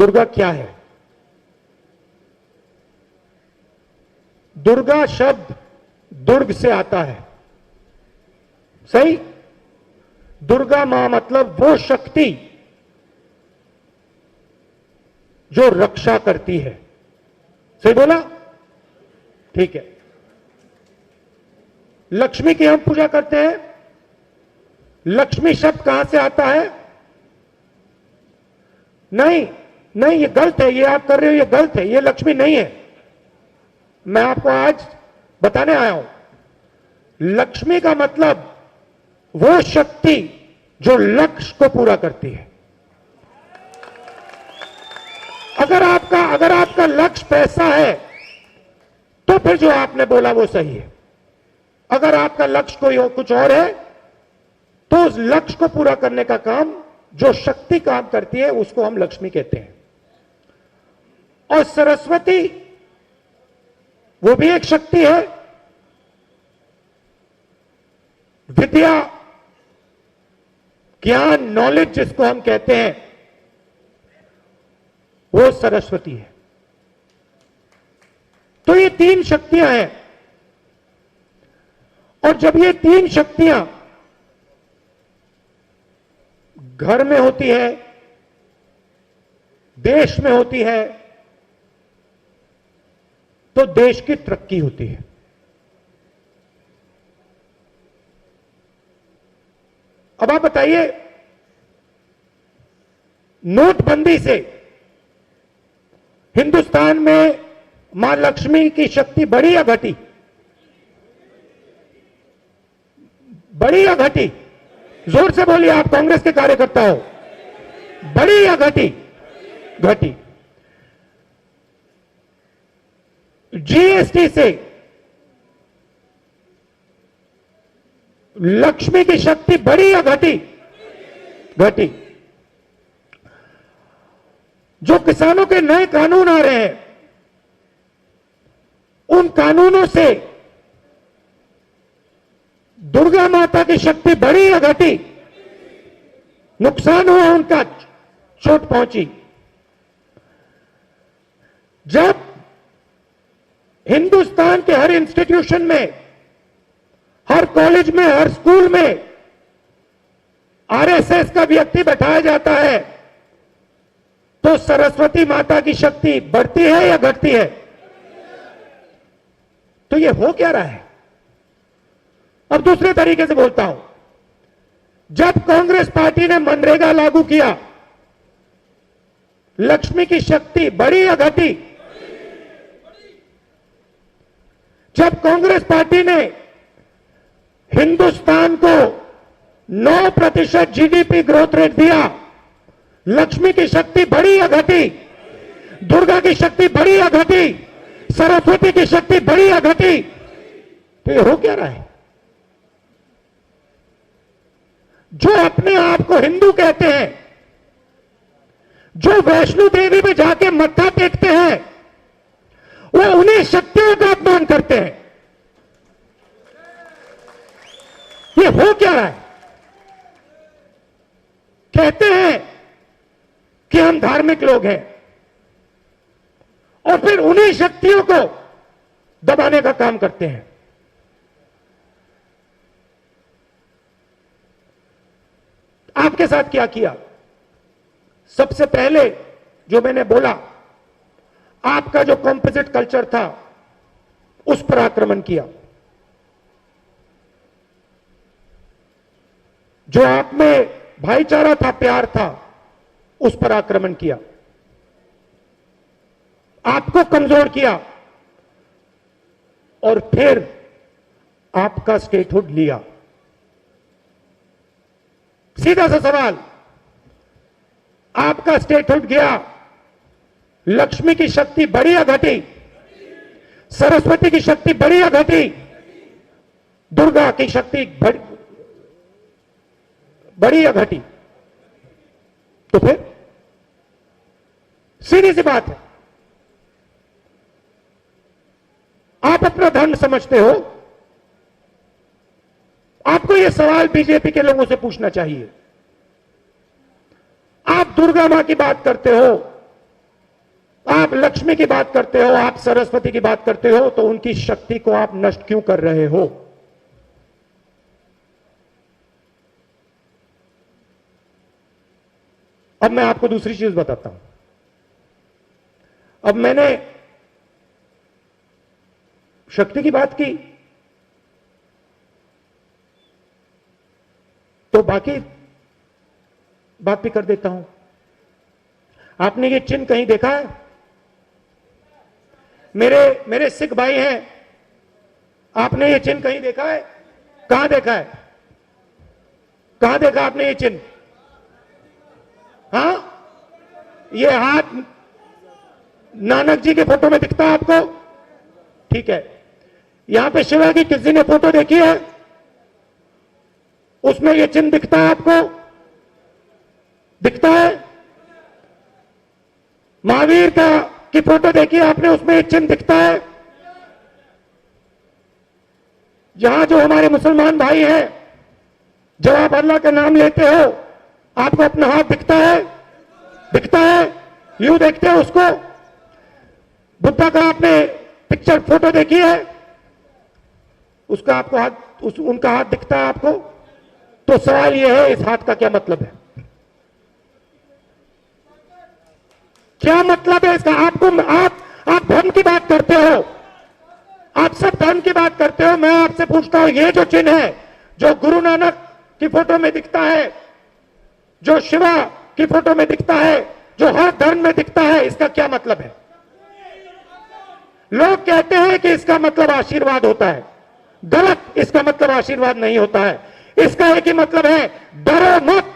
दुर्गा क्या है? दुर्गा शब्द दुर्ग से आता है, सही? दुर्गा मां मतलब वो शक्ति जो रक्षा करती है, सही बोला? ठीक है। लक्ष्मी की हम पूजा करते हैं। लक्ष्मी शब्द कहां से आता है? नहीं नहीं, ये गलत है, ये आप कर रहे हो, ये गलत है, ये लक्ष्मी नहीं है। मैं आपको आज बताने आया हूं, लक्ष्मी का मतलब वो शक्ति जो लक्ष्य को पूरा करती है। अगर आपका लक्ष्य पैसा है तो फिर जो आपने बोला वो सही है। अगर आपका लक्ष्य कोई कुछ और है तो उस लक्ष्य को पूरा करने का काम जो शक्ति काम करती है उसको हम लक्ष्मी कहते हैं। और सरस्वती वो भी एक शक्ति है, विद्या, ज्ञान, नॉलेज जिसको हम कहते हैं वो सरस्वती है। तो ये तीन शक्तियां हैं, और जब ये तीन शक्तियां घर में होती है, देश में होती है, तो देश की तरक्की होती है। अब आप बताइए, नोटबंदी से हिंदुस्तान में मां लक्ष्मी की शक्ति बढ़ी या घटी? बढ़ी या घटी? जोर से बोलिए, आप कांग्रेस के कार्यकर्ता हो। बढ़ी या घटी? घटी। जीएसटी से लक्ष्मी की शक्ति बढ़ी या घटी? घटी। जो किसानों के नए कानून आ रहे हैं, उन कानूनों से दुर्गा माता की शक्ति बढ़ी या घटी? नुकसान हुआ उनका, चोट पहुंची। जब हिंदुस्तान के हर इंस्टीट्यूशन में, हर कॉलेज में, हर स्कूल में आरएसएस का व्यक्ति बैठाया जाता है, तो सरस्वती माता की शक्ति बढ़ती है या घटती है? तो ये हो क्या रहा है? अब दूसरे तरीके से बोलता हूं, जब कांग्रेस पार्टी ने मनरेगा लागू किया, लक्ष्मी की शक्ति बढ़ी या घटी? जब कांग्रेस पार्टी ने हिंदुस्तान को 9% जीडीपी ग्रोथ रेट दिया, लक्ष्मी की शक्ति बढ़ी या घटी? दुर्गा की शक्ति बढ़ी या घटी? सरस्वती की शक्ति बढ़ी या घटी? तो ये हो क्या रहा है? जो अपने आप को हिंदू कहते हैं, जो वैष्णो देवी में जाके मत्था टेकते हैं, वो उन्हीं शक्तियों का अपमान करते हैं। ये हो क्या रहा है? कहते हैं कि हम धार्मिक लोग हैं, और फिर उन्हीं शक्तियों को दबाने का काम करते हैं। आपके साथ क्या किया? सबसे पहले जो मैंने बोला, आपका जो कॉम्पोजिट कल्चर था उस पर आक्रमण किया। जो आप में भाईचारा था, प्यार था, उस पर आक्रमण किया। आपको कमजोर किया, और फिर आपका स्टेटहुड लिया। सीधा सा सवाल, आपका स्टेटहुड गया, लक्ष्मी की शक्ति बढ़ी या घटी? सरस्वती की शक्ति बढ़ी या घटी? दुर्गा की शक्ति बढ़ी या घटी? तो फिर सीधी सी बात है, आप अपना धर्म समझते हो, आपको यह सवाल बीजेपी के लोगों से पूछना चाहिए। आप दुर्गा मां की बात करते हो, आप लक्ष्मी की बात करते हो, आप सरस्वती की बात करते हो, तो उनकी शक्ति को आप नष्ट क्यों कर रहे हो? अब मैं आपको दूसरी चीज बताता हूं। अब मैंने शक्ति की बात की, तो बाकी बात भी कर देता हूं। आपने ये चिन्ह कहीं देखा है? मेरे सिख भाई हैं, आपने ये चिन्ह कहीं देखा है? कहां देखा है? कहां देखा आपने ये चिन्ह? हाँ, ये हाथ नानक जी के फोटो में दिखता है आपको? ठीक है। यहां पे शिवा की किसी ने फोटो देखी है? उसमें ये चिन्ह दिखता है आपको? दिखता है? महावीर का की फोटो देखी है आपने? उसमें ये चिन्ह दिखता है? यहां जो हमारे मुसलमान भाई हैं, जब आप अल्लाह का नाम लेते हो, आपको अपना हाथ दिखता है? दिखता है? यूं देखते हो उसको? बुद्धा का आपने पिक्चर फोटो देखी है? उसका आपको हाथ, उनका हाथ दिखता है आपको? तो सवाल यह है, इस हाथ का क्या मतलब है? क्या मतलब है इसका? आप धर्म की बात करते हो, आप सब धर्म की बात करते हो। मैं आपसे पूछता हूं, ये जो चिन्ह है, जो गुरु नानक की फोटो में दिखता है, जो शिवा की फोटो में दिखता है, जो हर धर्म में दिखता है, इसका क्या मतलब है? लोग कहते हैं कि इसका मतलब आशीर्वाद होता है। गलत, इसका मतलब आशीर्वाद नहीं होता है। इसका एक ही मतलब है, डरो मत।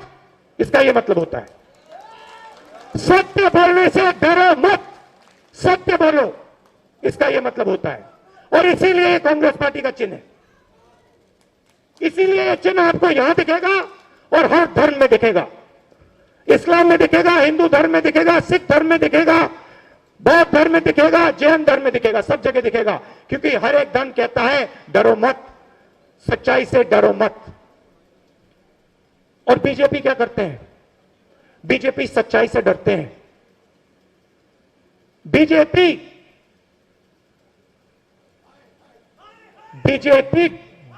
इसका यह मतलब होता है, सत्य बोलने से डरो मत, सत्य बोलो, इसका यह मतलब होता है। और इसीलिए कांग्रेस पार्टी का चिन्ह है। इसीलिए यह चिन्ह आपको यहां दिखेगा और हर धर्म में दिखेगा। इस्लाम में दिखेगा, हिंदू धर्म में दिखेगा, सिख धर्म में दिखेगा, बौद्ध धर्म में दिखेगा, जैन धर्म में दिखेगा, सब जगह दिखेगा। क्योंकि हर एक धर्म कहता है डरो मत, सच्चाई से डरो मत। और बीजेपी क्या करते हैं? बीजेपी सच्चाई से डरते हैं। बीजेपी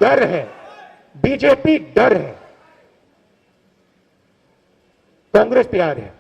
डर है। बीजेपी डर है, कांग्रेस तैयार है।